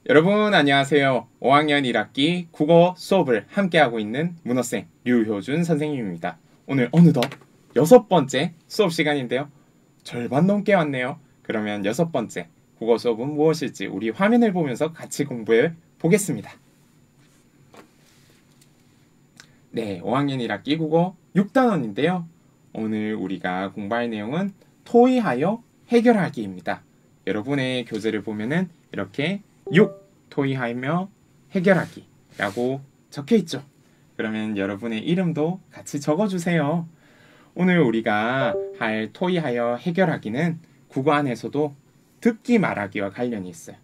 여러분 안녕하세요. 5학년 1학기 국어 수업을 함께하고 있는 문어생 류효준 선생님입니다. 오늘 어느덧 6번째 수업 시간인데요. 절반 넘게 왔네요. 그러면 6번째 국어 수업은 무엇일지 우리 화면을 보면서 같이 공부해 보겠습니다. 네, 5학년 1학기 국어 6단원인데요. 오늘 우리가 공부할 내용은 토의하여 해결하기입니다. 여러분의 교재를 보면은 이렇게 6. 토의하며 해결하기 라고 적혀있죠. 그러면 여러분의 이름도 같이 적어주세요. 오늘 우리가 할 토의하여 해결하기는 국어 안에서도 듣기 말하기와 관련이 있어요.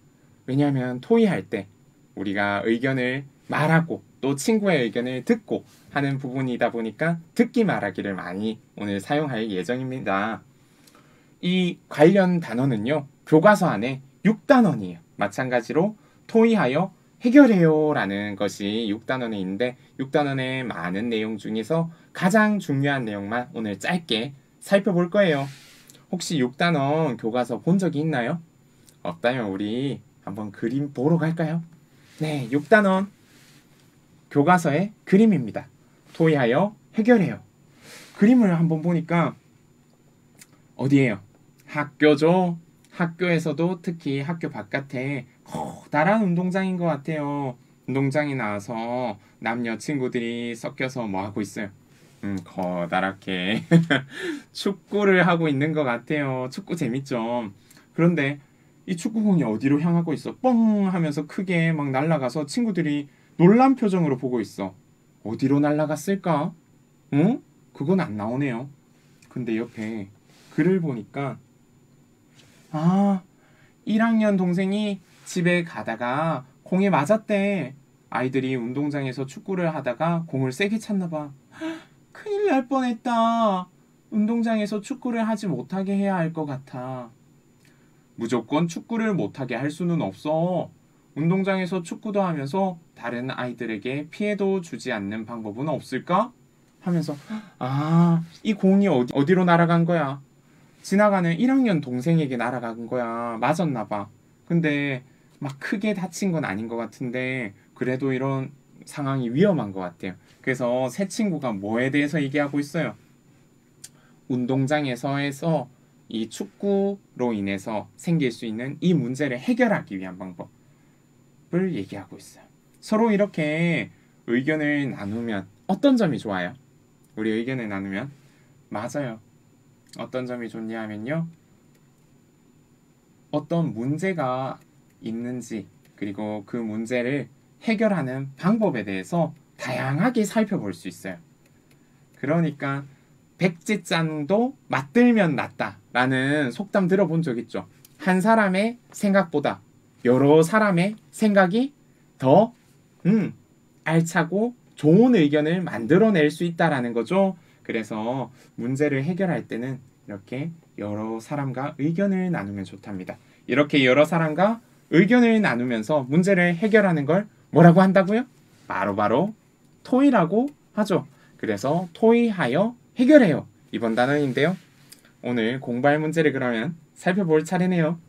왜냐하면 토의할 때 우리가 의견을 말하고 또 친구의 의견을 듣고 하는 부분이다 보니까 듣기 말하기를 많이 오늘 사용할 예정입니다. 이 관련 단어는요, 교과서 안에 6단원이에요. 마찬가지로 토의하여 해결해요 라는 것이 6단원에 있는데 6단원의 많은 내용 중에서 가장 중요한 내용만 오늘 짧게 살펴볼 거예요. 혹시 6단원 교과서 본 적이 있나요? 없다면 우리 한번 그림 보러 갈까요? 네, 6단원 교과서의 그림입니다. 토의하여 해결해요. 그림을 한번 보니까 어디예요? 학교죠. 학교에서도 특히 학교 바깥에 커다란 운동장인 것 같아요. 운동장에 나와서 남녀 친구들이 섞여서 뭐 하고 있어요? 커다랗게 축구를 하고 있는 것 같아요. 축구 재밌죠? 그런데 이 축구공이 어디로 향하고 있어? 뻥 하면서 크게 막 날아가서 친구들이 놀란 표정으로 보고 있어. 어디로 날아갔을까? 응? 그건 안 나오네요. 근데 옆에 글을 보니까 1학년 동생이 집에 가다가 공에 맞았대. 아이들이 운동장에서 축구를 하다가 공을 세게 찼나 봐. 큰일 날 뻔했다. 운동장에서 축구를 하지 못하게 해야 할 것 같아. 무조건 축구를 못하게 할 수는 없어. 운동장에서 축구도 하면서 다른 아이들에게 피해도 주지 않는 방법은 없을까? 하면서 이 공이 어디로 날아간 거야? 지나가는 1학년 동생에게 날아간 거야. 맞았나 봐. 근데 막 크게 다친 건 아닌 것 같은데 그래도 이런 상황이 위험한 것 같아요. 그래서 새 친구가 뭐에 대해서 얘기하고 있어요? 운동장에서 이 축구로 인해서 생길 수 있는 이 문제를 해결하기 위한 방법을 얘기하고 있어요. 서로 이렇게 의견을 나누면 어떤 점이 좋아요? 우리 의견을 나누면 맞아요. 어떤 점이 좋냐 하면요, 어떤 문제가 있는지 그리고 그 문제를 해결하는 방법에 대해서 다양하게 살펴볼 수 있어요. 그러니까 백지장도 맞들면 낫다 라는 속담 들어본 적 있죠. 한 사람의 생각보다 여러 사람의 생각이 더 알차고 좋은 의견을 만들어낼 수 있다라는 거죠. 그래서 문제를 해결할 때는 이렇게 여러 사람과 의견을 나누면 좋답니다. 이렇게 여러 사람과 의견을 나누면서 문제를 해결하는 걸 뭐라고 한다고요? 바로 토의라고 하죠. 그래서 토의하여 해결해요. 이번 단어인데요. 오늘 공부할 문제를 그러면 살펴볼 차례네요.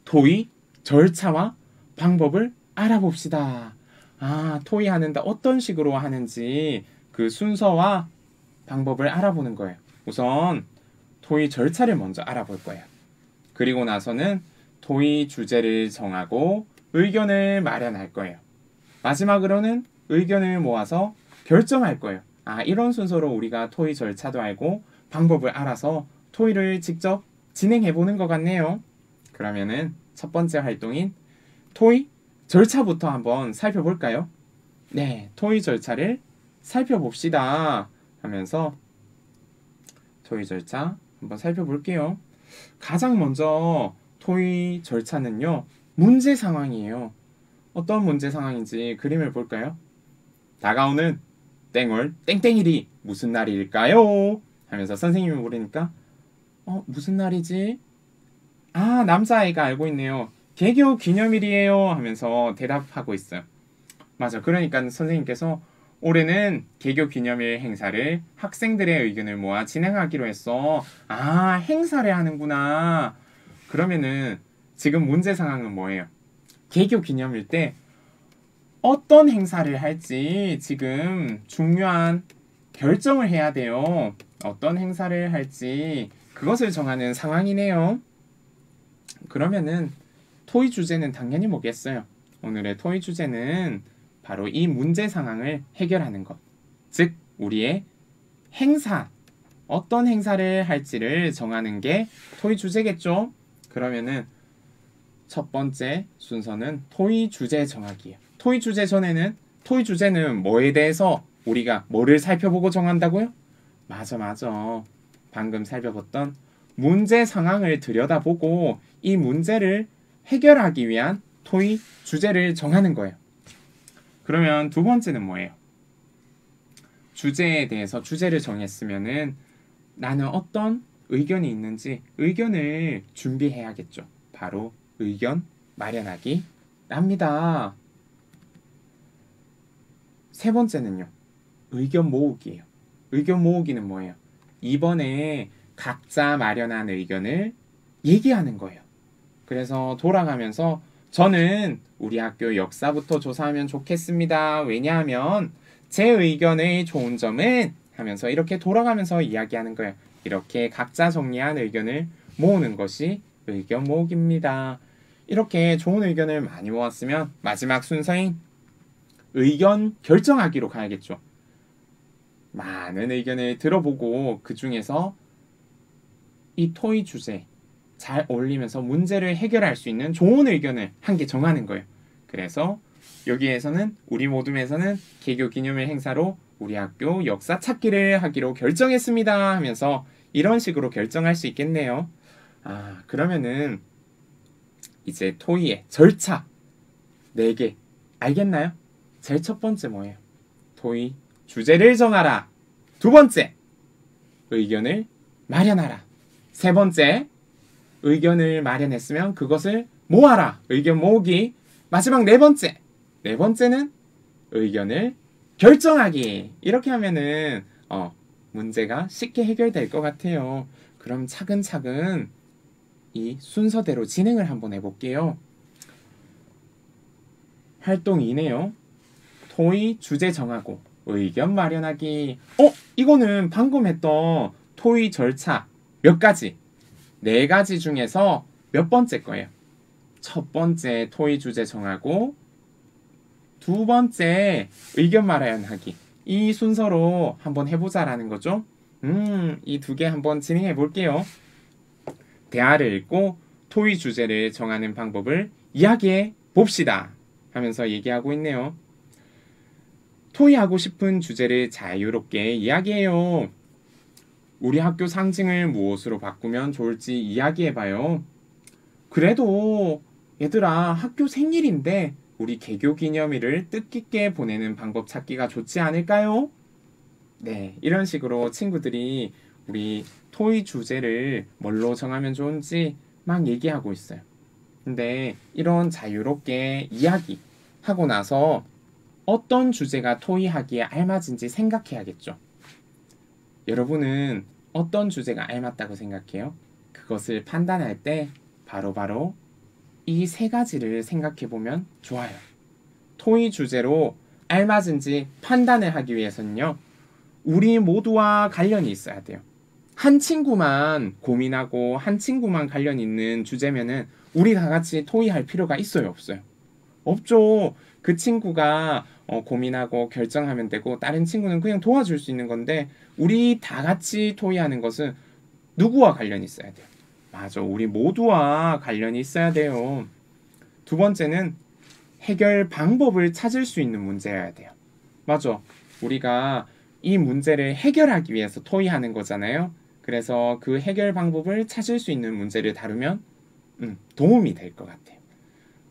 토의 절차와 방법을 알아봅시다. 토의하는데 어떤 식으로 하는지 그 순서와 방법을 알아보는 거예요. 우선 토의 절차를 먼저 알아볼 거예요. 그리고 나서는 토의 주제를 정하고 의견을 마련할 거예요. 마지막으로는 의견을 모아서 결정할 거예요. 이런 순서로 우리가 토의 절차도 알고 방법을 알아서 토의를 직접 진행해 보는 것 같네요. 그러면은 첫 번째 활동인 토의 절차부터 한번 살펴볼까요? 네, 토의 절차를 살펴봅시다 하면서 토의 절차 한번 살펴볼게요. 가장 먼저 토의 절차는요, 문제 상황이에요. 어떤 문제 상황인지 그림을 볼까요? 다가오는 땡월 땡땡일이 무슨 날일까요? 하면서 선생님이 물으니까 무슨 날이지? 남자아이가 알고 있네요. 개교 기념일이에요 하면서 대답하고 있어요. 맞아. 그러니까 선생님께서 올해는 개교 기념일 행사를 학생들의 의견을 모아 진행하기로 했어. 행사를 하는구나. 그러면은 지금 문제 상황은 뭐예요? 개교 기념일 때 어떤 행사를 할지 지금 중요한 결정을 해야 돼요. 어떤 행사를 할지 그것을 정하는 상황이네요. 그러면은 토의 주제는 당연히 뭐겠어요? 오늘의 토의 주제는 바로 이 문제 상황을 해결하는 것. 즉, 우리의 행사, 어떤 행사를 할지를 정하는 게 토의 주제겠죠? 그러면은 첫 번째 순서는 토의 주제 정하기예요. 토의 주제 전에는 토의 주제는 뭐에 대해서 우리가 뭐를 살펴보고 정한다고요? 맞아. 방금 살펴봤던 문제 상황을 들여다보고 이 문제를 해결하기 위한 토의 주제를 정하는 거예요. 그러면 두 번째는 뭐예요? 주제에 대해서 주제를 정했으면은 나는 어떤 의견이 있는지 의견을 준비해야겠죠. 바로 의견 마련하기 랍니다. 세 번째는요. 의견 모으기예요. 의견 모으기는 뭐예요? 이번에 각자 마련한 의견을 얘기하는 거예요. 그래서 돌아가면서 저는 우리 학교 역사부터 조사하면 좋겠습니다. 왜냐하면 제 의견의 좋은 점은 하면서 이렇게 돌아가면서 이야기하는 거예요. 이렇게 각자 정리한 의견을 모으는 것이 의견 모으기입니다. 이렇게 좋은 의견을 많이 모았으면 마지막 순서인 의견 결정하기로 가야겠죠. 많은 의견을 들어보고 그 중에서 이 토의 주제 잘 어울리면서 문제를 해결할 수 있는 좋은 의견을 한 개 정하는 거예요. 그래서 여기에서는 우리 모둠에서는 개교 기념일 행사로 우리 학교 역사 찾기를 하기로 결정했습니다 하면서 이런 식으로 결정할 수 있겠네요. 그러면은 이제 토의의 절차 4개 알겠나요? 제일 첫 번째 뭐예요? 토의 주제를 정하라. 두 번째, 의견을 마련하라. 세 번째, 의견을 마련했으면 그것을 모아라. 의견 모으기. 마지막 네 번째는 의견을 결정하기. 이렇게 하면은 문제가 쉽게 해결될 것 같아요. 그럼 차근차근 이 순서대로 진행을 한번 해볼게요. 활동 2네요. 토의 주제 정하고 의견 마련하기. 이거는 방금 했던 토의 절차 몇 가지? 4가지 중에서 몇 번째 거예요? 첫 번째 토의 주제 정하고 두 번째 의견 마련하기. 이 순서로 한번 해보자라는 거죠. 이 2개 한번 진행해 볼게요. 대화를 읽고 토의 주제를 정하는 방법을 이야기해 봅시다 하면서 얘기하고 있네요. 토의하고 싶은 주제를 자유롭게 이야기해요. 우리 학교 상징을 무엇으로 바꾸면 좋을지 이야기해봐요. 그래도 얘들아, 학교 생일인데 우리 개교 기념일을 뜻깊게 보내는 방법 찾기가 좋지 않을까요? 네, 이런 식으로 친구들이 우리 토의 주제를 뭘로 정하면 좋은지 막 얘기하고 있어요. 근데 이런 자유롭게 이야기하고 나서 어떤 주제가 토의하기에 알맞은지 생각해야겠죠. 여러분은 어떤 주제가 알맞다고 생각해요? 그것을 판단할 때 바로 이 3가지를 생각해보면 좋아요. 토의 주제로 알맞은지 판단을 하기 위해서는요. 우리 모두와 관련이 있어야 돼요. 한 친구만 고민하고 한 친구만 관련 있는 주제면은 우리 다 같이 토의할 필요가 있어요, 없어요? 없죠. 그 친구가 고민하고 결정하면 되고 다른 친구는 그냥 도와줄 수 있는 건데 우리 다 같이 토의하는 것은 누구와 관련이 있어야 돼요? 맞아. 우리 모두와 관련이 있어야 돼요. 두 번째는 해결 방법을 찾을 수 있는 문제여야 돼요. 맞아. 우리가 이 문제를 해결하기 위해서 토의하는 거잖아요. 그래서 그 해결 방법을 찾을 수 있는 문제를 다루면 도움이 될 것 같아요.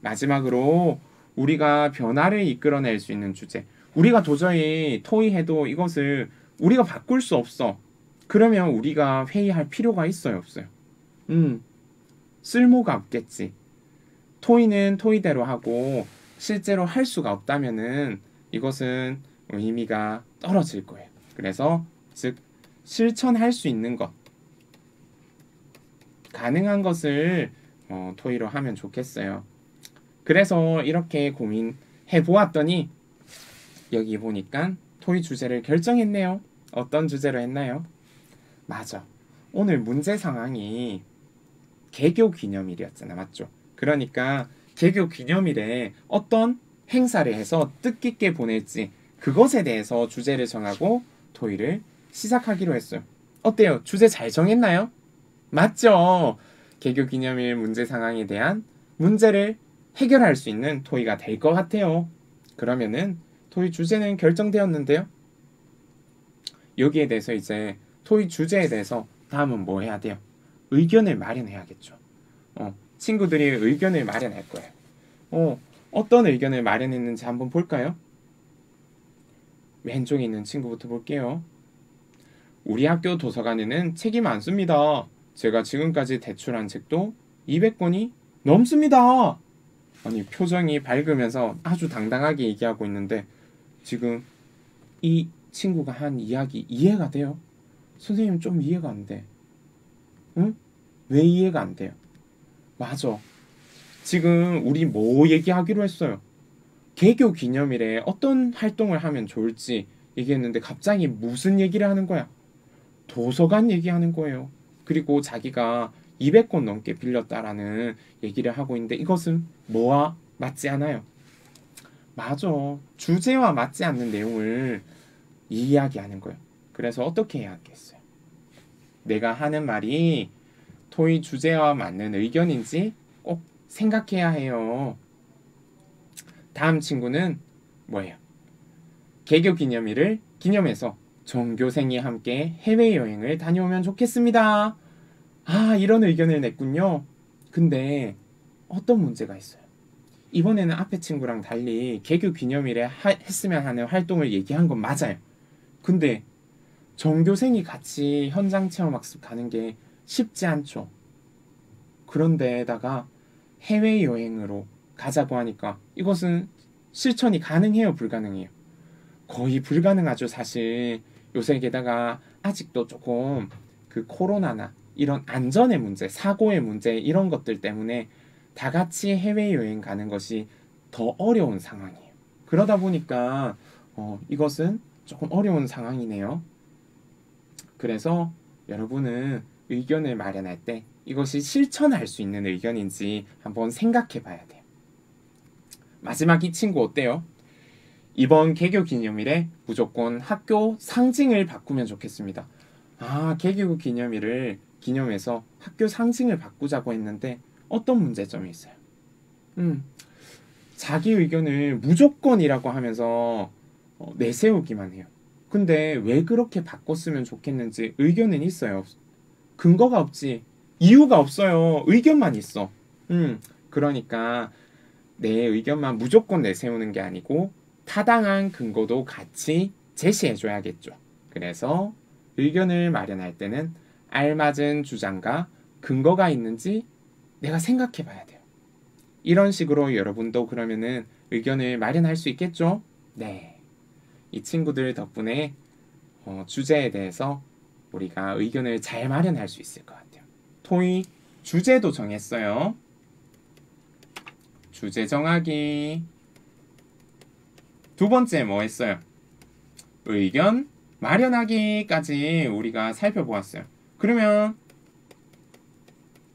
마지막으로 우리가 변화를 이끌어낼 수 있는 주제. 우리가 도저히 토의해도 이것을 우리가 바꿀 수 없어. 그러면 우리가 회의할 필요가 있어요, 없어요? 쓸모가 없겠지. 토의는 토의대로 하고 실제로 할 수가 없다면은 이것은 의미가 떨어질 거예요. 그래서 즉 실천할 수 있는 것, 가능한 것을 토의로 하면 좋겠어요. 그래서 이렇게 고민해 보았더니 여기 보니까 토의 주제를 결정했네요. 어떤 주제로 했나요? 맞아. 오늘 문제 상황이 개교 기념일이었잖아. 맞죠? 그러니까 개교 기념일에 어떤 행사를 해서 뜻깊게 보낼지 그것에 대해서 주제를 정하고 토의를 시작하기로 했어요. 어때요? 주제 잘 정했나요? 맞죠? 개교 기념일 문제 상황에 대한 문제를 해결할 수 있는 토의가 될 것 같아요. 그러면은 토의 주제는 결정되었는데요. 여기에 대해서 이제 토의 주제에 대해서 다음은 뭐 해야 돼요? 의견을 마련해야겠죠. 친구들이 의견을 마련할 거예요. 어떤 의견을 마련했는지 한번 볼까요? 왼쪽에 있는 친구부터 볼게요. 우리 학교 도서관에는 책이 많습니다. 제가 지금까지 대출한 책도 200권이 넘습니다. 아니, 표정이 밝으면서 아주 당당하게 얘기하고 있는데 지금 이 친구가 한 이야기 이해가 돼요? 선생님 좀 이해가 안 돼. 응? 왜 이해가 안 돼요? 맞아. 지금 우리 뭐 얘기하기로 했어요? 개교 기념일에 어떤 활동을 하면 좋을지 얘기했는데 갑자기 무슨 얘기를 하는 거야? 도서관 얘기하는 거예요. 그리고 자기가 200권 넘게 빌렸다라는 얘기를 하고 있는데 이것은 뭐와 맞지 않아요? 맞아. 주제와 맞지 않는 내용을 이야기하는 거예요. 그래서 어떻게 해야 하겠어요? 내가 하는 말이 토의 주제와 맞는 의견인지 꼭 생각해야 해요. 다음 친구는 뭐예요? 개교 기념일을 기념해서 전교생이 함께 해외여행을 다녀오면 좋겠습니다. 아, 이런 의견을 냈군요. 근데 어떤 문제가 있어요? 이번에는 앞에 친구랑 달리 개교 기념일에 했으면 하는 활동을 얘기한 건 맞아요. 근데 전교생이 같이 현장 체험학습 가는 게 쉽지 않죠. 그런데다가 해외여행으로 가자고 하니까 이것은 실천이 가능해요, 불가능해요? 거의 불가능하죠, 사실. 요새 게다가 아직도 조금 그 코로나나 이런 안전의 문제, 사고의 문제 이런 것들 때문에 다 같이 해외여행 가는 것이 더 어려운 상황이에요. 그러다 보니까 이것은 조금 어려운 상황이네요. 그래서 여러분은 의견을 마련할 때 이것이 실천할 수 있는 의견인지 한번 생각해 봐야 돼요. 마지막 이 친구 어때요? 이번 개교 기념일에 무조건 학교 상징을 바꾸면 좋겠습니다. 아, 개교 기념일을 기념해서 학교 상징을 바꾸자고 했는데 어떤 문제점이 있어요? 자기 의견을 무조건이라고 하면서 내세우기만 해요. 근데 왜 그렇게 바꿨으면 좋겠는지 의견은 있어요? 근거가 없지. 이유가 없어요. 의견만 있어. 그러니까 내 의견만 무조건 내세우는 게 아니고 타당한 근거도 같이 제시해줘야겠죠. 그래서 의견을 마련할 때는 알맞은 주장과 근거가 있는지 내가 생각해 봐야 돼요. 이런 식으로 여러분도 그러면은 의견을 마련할 수 있겠죠? 네. 이 친구들 덕분에 주제에 대해서 우리가 의견을 잘 마련할 수 있을 것 같아요. 토의 주제도 정했어요. 주제 정하기. 두 번째 뭐 했어요? 의견 마련하기까지 우리가 살펴보았어요. 그러면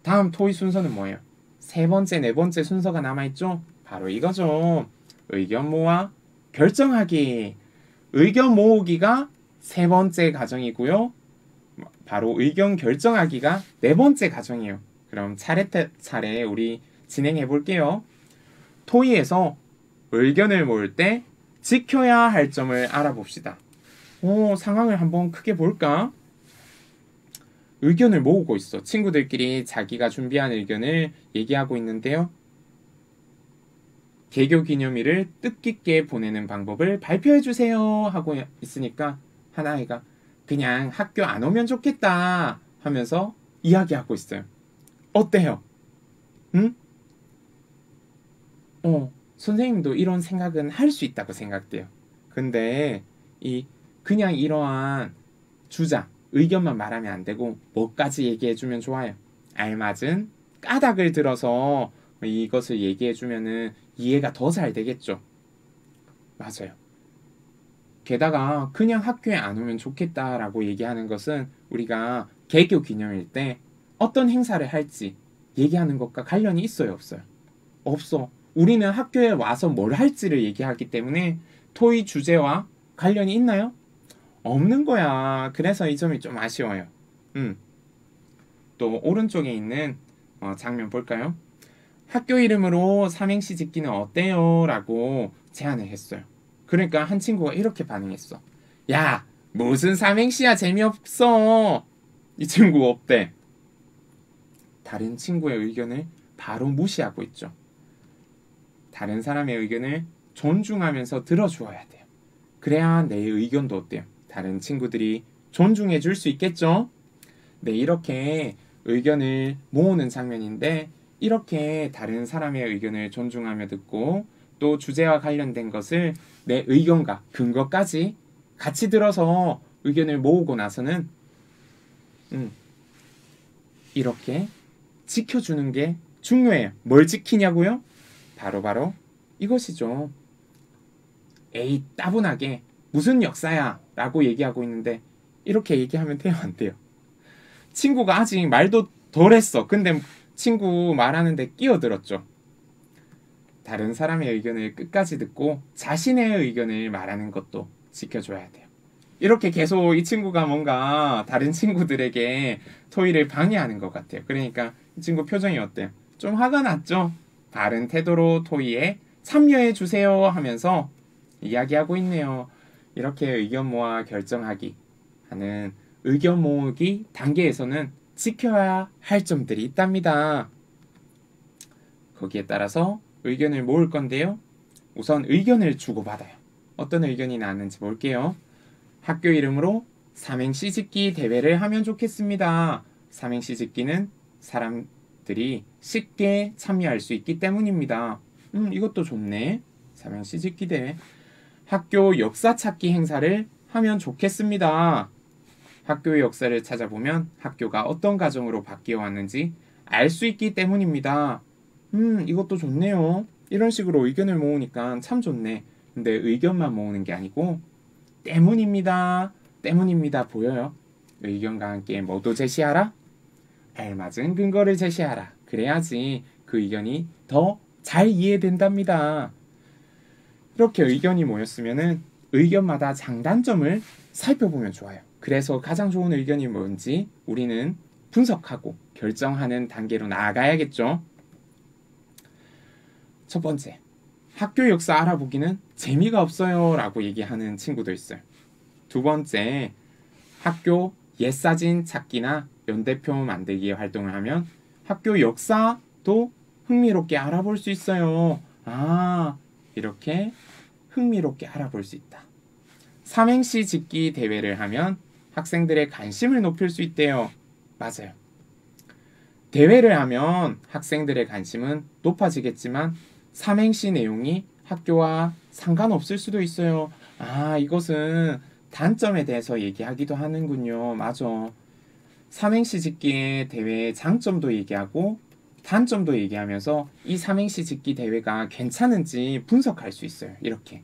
다음 토의 순서는 뭐예요? 세 번째, 네 번째 순서가 남아있죠? 바로 이거죠. 의견 모아 결정하기. 의견 모으기가 세 번째 과정이고요. 바로 의견 결정하기가 네 번째 과정이에요. 그럼 차례차례 우리 진행해 볼게요. 토의에서 의견을 모을 때 지켜야 할 점을 알아봅시다. 상황을 한번 크게 볼까? 의견을 모으고 있어. 친구들끼리 자기가 준비한 의견을 얘기하고 있는데요. 개교 기념일을 뜻깊게 보내는 방법을 발표해주세요 하고 있으니까 한 아이가 그냥 학교 안 오면 좋겠다 하면서 이야기하고 있어요. 어때요? 응? 선생님도 이런 생각은 할 수 있다고 생각돼요. 근데 그냥 이러한 주장, 의견만 말하면 안 되고 뭐까지 얘기해주면 좋아요? 알맞은 까닭을 들어서 이것을 얘기해주면은 이해가 더 잘 되겠죠. 맞아요. 게다가 그냥 학교에 안 오면 좋겠다라고 얘기하는 것은 우리가 개교 기념일 때 어떤 행사를 할지 얘기하는 것과 관련이 있어요, 없어요? 없어. 우리는 학교에 와서 뭘 할지를 얘기하기 때문에 토의 주제와 관련이 있나요? 없는 거야. 그래서 이 점이 좀 아쉬워요. 또 오른쪽에 있는 장면 볼까요? 학교 이름으로 삼행시 짓기는 어때요? 라고 제안을 했어요. 그러니까 한 친구가 이렇게 반응했어. 야, 무슨 삼행시야, 재미없어. 이 친구 없대. 다른 친구의 의견을 바로 무시하고 있죠. 다른 사람의 의견을 존중하면서 들어주어야 돼요. 그래야 내 의견도 어때요? 다른 친구들이 존중해 줄 수 있겠죠? 네, 이렇게 의견을 모으는 장면인데 이렇게 다른 사람의 의견을 존중하며 듣고 또 주제와 관련된 것을 내 의견과 근거까지 같이 들어서 의견을 모으고 나서는 이렇게 지켜주는 게 중요해요. 뭘 지키냐고요? 바로 이것이죠. 에이, 따분하게 무슨 역사야 라고 얘기하고 있는데 이렇게 얘기하면 돼요, 안 돼요? 친구가 아직 말도 덜 했어. 근데 친구 말하는데 끼어들었죠. 다른 사람의 의견을 끝까지 듣고 자신의 의견을 말하는 것도 지켜줘야 돼요. 이렇게 계속 이 친구가 뭔가 다른 친구들에게 토의를 방해하는 것 같아요. 그러니까 이 친구 표정이 어때요? 좀 화가 났죠? 바른 태도로 토의에 참여해 주세요 하면서 이야기하고 있네요. 이렇게 의견 모아 결정하기 하는 의견 모으기 단계에서는 지켜야 할 점들이 있답니다. 거기에 따라서 의견을 모을 건데요. 우선 의견을 주고받아요. 어떤 의견이 나왔는지 볼게요. 학교 이름으로 삼행시 짓기 대회를 하면 좋겠습니다. 삼행시 짓기는 사람들이 쉽게 참여할 수 있기 때문입니다. 이것도 좋네. 삼행시 짓기 대회. 학교 역사 찾기 행사를 하면 좋겠습니다. 학교의 역사를 찾아보면 학교가 어떤 과정으로 바뀌어 왔는지 알 수 있기 때문입니다. 이것도 좋네요. 이런 식으로 의견을 모으니까 참 좋네. 근데 의견만 모으는 게 아니고 때문입니다 보여요? 의견과 함께 뭐도 제시하라? 알맞은 근거를 제시하라. 그래야지 그 의견이 더 잘 이해된답니다. 이렇게 의견이 모였으면은 의견마다 장단점을 살펴보면 좋아요. 그래서 가장 좋은 의견이 뭔지 우리는 분석하고 결정하는 단계로 나아가야겠죠. 첫 번째, 학교 역사 알아보기는 재미가 없어요 라고 얘기하는 친구도 있어요. 두 번째, 학교 옛사진 찾기나 연대표 만들기 활동을 하면 학교 역사도 흥미롭게 알아볼 수 있어요. 이렇게 흥미롭게 알아볼 수 있다. 삼행시 짓기 대회를 하면 학생들의 관심을 높일 수 있대요. 맞아요. 대회를 하면 학생들의 관심은 높아지겠지만 삼행시 내용이 학교와 상관없을 수도 있어요. 이것은 단점에 대해서 얘기하기도 하는군요. 맞아. 삼행시 짓기 대회의 장점도 얘기하고 단점도 얘기하면서 이 삼행시 짓기 대회가 괜찮은지 분석할 수 있어요. 이렇게.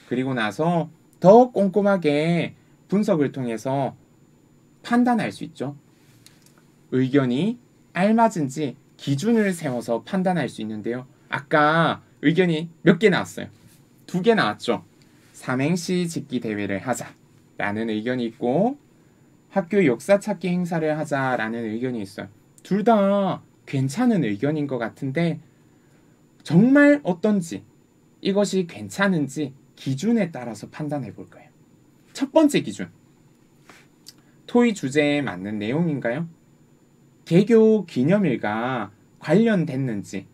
그리고 나서 더 꼼꼼하게 분석을 통해서 판단할 수 있죠. 의견이 알맞은지 기준을 세워서 판단할 수 있는데요. 아까 의견이 몇 개 나왔어요? 2개 나왔죠. 삼행시 짓기 대회를 하자라는 의견이 있고 학교 역사 찾기 행사를 하자라는 의견이 있어요. 둘 다 괜찮은 의견인 것 같은데 정말 어떤지 이것이 괜찮은지 기준에 따라서 판단해 볼 거예요. 첫 번째 기준. 토의 주제에 맞는 내용인가요? 개교 기념일과 관련됐는지.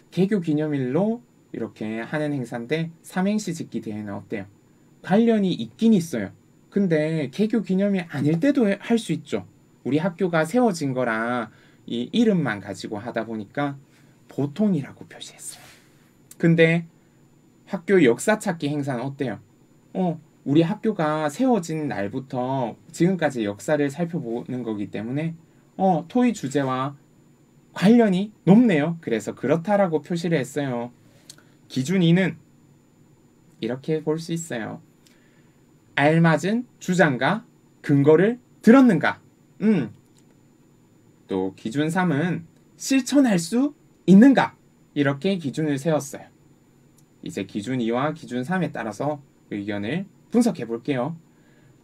개교 기념일로 이렇게 하는 행사인데 삼행시 짓기 대회는 어때요? 관련이 있긴 있어요. 근데 개교 기념일 아닐 때도 할 수 있죠. 우리 학교가 세워진 거라 이 이름만 가지고 하다 보니까 보통이라고 표시했어요. 근데 학교 역사 찾기 행사는 어때요? 우리 학교가 세워진 날부터 지금까지 역사를 살펴보는 거기 때문에 토의 주제와 관련이 높네요. 그래서 그렇다라고 표시를 했어요. 기준 2는 이렇게 볼 수 있어요. 알맞은 주장과 근거를 들었는가? 또 기준 3은 실천할 수 있는가? 이렇게 기준을 세웠어요. 이제 기준 2와 기준 3에 따라서 의견을 분석해 볼게요.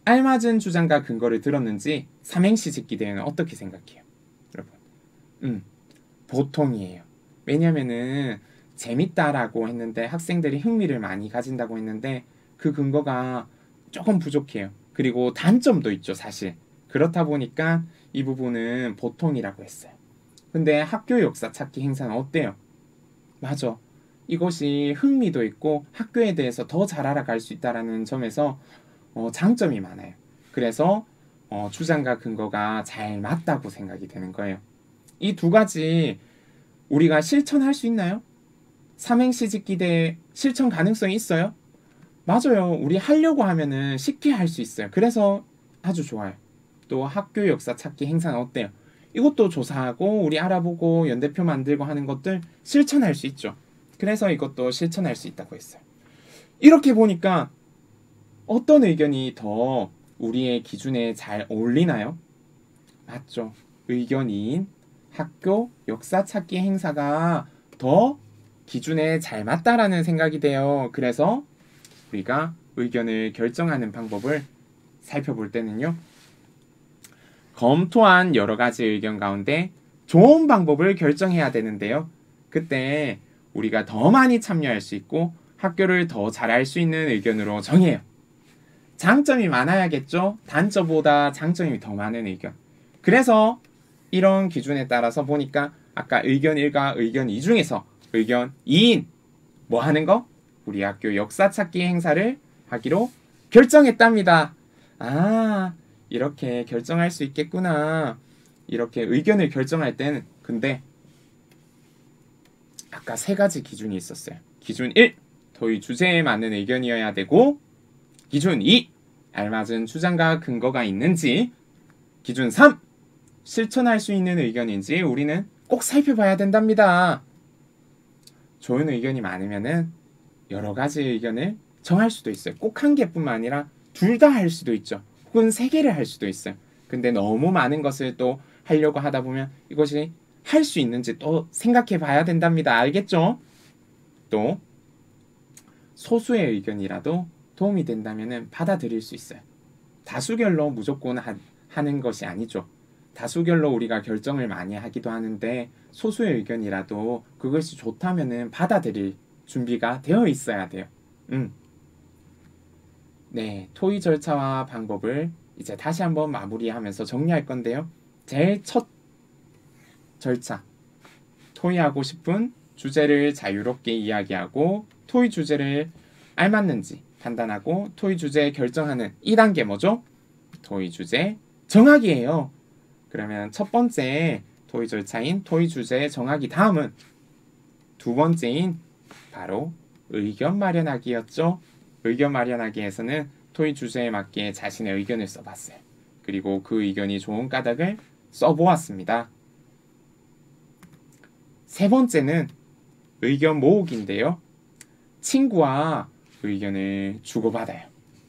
알맞은 주장과 근거를 들었는지 삼행시 짓기 대회는 어떻게 생각해요? 여러분, 보통이에요. 왜냐면은 재밌다라고 했는데 학생들이 흥미를 많이 가진다고 했는데 그 근거가 조금 부족해요. 그리고 단점도 있죠, 사실. 그렇다 보니까 이 부분은 보통이라고 했어요. 근데 학교 역사 찾기 행사는 어때요? 맞아. 이것이 흥미도 있고 학교에 대해서 더 잘 알아갈 수 있다는 점에서 장점이 많아요. 그래서 주장과 근거가 잘 맞다고 생각이 되는 거예요. 이 두 가지 우리가 실천할 수 있나요? 삼행시 짓기 대회 실천 가능성이 있어요? 맞아요. 우리 하려고 하면은 쉽게 할 수 있어요. 그래서 아주 좋아요. 또 학교 역사 찾기 행사는 어때요? 이것도 조사하고 우리 알아보고 연대표 만들고 하는 것들 실천할 수 있죠. 그래서 이것도 실천할 수 있다고 했어요. 이렇게 보니까 어떤 의견이 더 우리의 기준에 잘 어울리나요? 맞죠. 의견 2인 학교 역사 찾기 행사가 더 기준에 잘 맞다라는 생각이 돼요. 그래서 우리가 의견을 결정하는 방법을 살펴볼 때는요. 검토한 여러 가지 의견 가운데 좋은 방법을 결정해야 되는데요. 그때 우리가 더 많이 참여할 수 있고 학교를 더 잘할 수 있는 의견으로 정해요. 장점이 많아야겠죠? 단점보다 장점이 더 많은 의견. 그래서 이런 기준에 따라서 보니까 아까 의견 1과 의견 2 중에서 의견 2인 뭐 하는 거? 우리 학교 역사 찾기 행사를 하기로 결정했답니다. 아, 이렇게 결정할 수 있겠구나. 이렇게 의견을 결정할 때는 근데 아까 세 가지 기준이 있었어요. 기준 1, 토의 주제에 맞는 의견이어야 되고 기준 2, 알맞은 주장과 근거가 있는지 기준 3, 실천할 수 있는 의견인지 우리는 꼭 살펴봐야 된답니다. 좋은 의견이 많으면은 여러 가지 의견을 정할 수도 있어요. 꼭 한 개뿐만 아니라 둘 다 할 수도 있죠. 혹은 세 개를 할 수도 있어요. 근데 너무 많은 것을 또 하려고 하다 보면 이것이 할 수 있는지 또 생각해 봐야 된답니다. 알겠죠? 또 소수의 의견이라도 도움이 된다면 받아들일 수 있어요. 다수결로 무조건 하는 것이 아니죠. 다수결로 우리가 결정을 많이 하기도 하는데 소수의 의견이라도 그것이 좋다면 받아들일 준비가 되어 있어야 돼요. 네, 토의 절차와 방법을 이제 다시 한번 마무리하면서 정리할 건데요. 제일 첫 절차, 토의하고 싶은 주제를 자유롭게 이야기하고 토의 주제를 알맞는지 판단하고 토의 주제 결정하는 2단계 뭐죠? 토의 주제 정하기예요. 그러면 첫 번째 토의 절차인 토의 주제 정하기 다음은 두 번째인 바로 의견 마련하기였죠. 의견 마련하기에서는 토의 주제에 맞게 자신의 의견을 써봤어요. 그리고 그 의견이 좋은 까닭을 써보았습니다. 세 번째는 의견 모으기인데요. 친구와 의견을 주고받아요.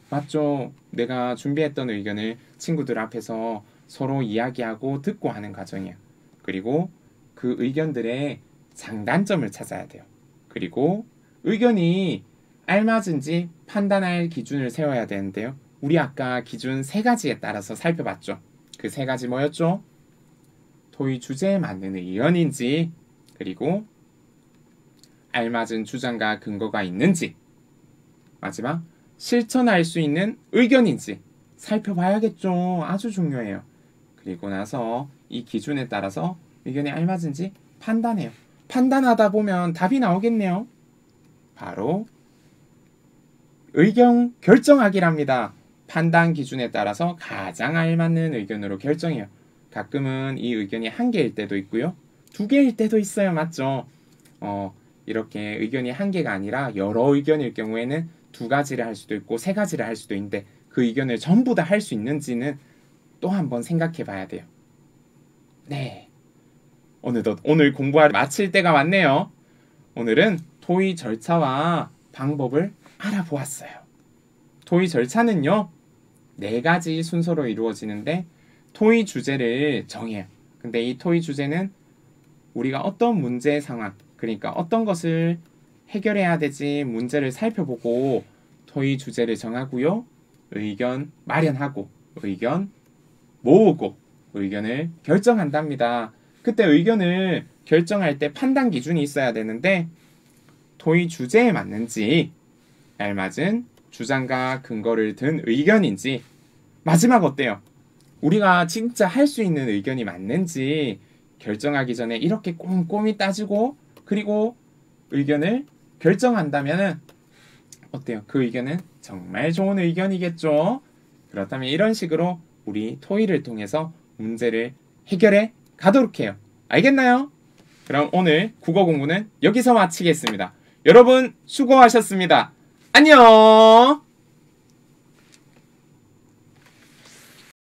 맞죠? 내가 준비했던 의견을 친구들 앞에서 서로 이야기하고 듣고 하는 과정이에요. 그리고 그 의견들의 장단점을 찾아야 돼요. 그리고 의견이 알맞은지 판단할 기준을 세워야 되는데요. 우리 아까 기준 세 가지에 따라서 살펴봤죠. 그 세 가지 뭐였죠? 토의 주제에 맞는 의견인지, 그리고 알맞은 주장과 근거가 있는지, 마지막 실천할 수 있는 의견인지 살펴봐야겠죠. 아주 중요해요. 그리고 나서 이 기준에 따라서 의견이 알맞은지 판단해요. 판단하다 보면 답이 나오겠네요. 바로 의견 결정하기랍니다. 판단 기준에 따라서 가장 알맞는 의견으로 결정해요. 가끔은 이 의견이 한 개일 때도 있고요. 두 개일 때도 있어요. 맞죠? 이렇게 의견이 한 개가 아니라 여러 의견일 경우에는 두 가지를 할 수도 있고 세 가지를 할 수도 있는데 그 의견을 전부 다 할 수 있는지는 또 한번 생각해 봐야 돼요. 네. 오늘 공부를 마칠 때가 왔네요. 오늘은 토의 절차와 방법을 알아보았어요. 토의 절차는요, 4가지 순서로 이루어지는데 토의 주제를 정해요. 근데 이 토의 주제는 우리가 어떤 문제 상황, 그러니까 어떤 것을 해결해야 되지 문제를 살펴보고 토의 주제를 정하고요. 의견 마련하고 의견 모으고 의견을 결정한답니다. 그때 의견을 결정할 때 판단 기준이 있어야 되는데 토의 주제에 맞는지 알맞은 주장과 근거를 든 의견인지 마지막 어때요? 우리가 진짜 할 수 있는 의견이 맞는지 결정하기 전에 이렇게 꼼꼼히 따지고 그리고 의견을 결정한다면 어때요? 그 의견은 정말 좋은 의견이겠죠? 그렇다면 이런 식으로 우리 토의를 통해서 문제를 해결해 가도록 해요. 알겠나요? 그럼 오늘 국어 공부는 여기서 마치겠습니다. 여러분 수고하셨습니다. 안녕!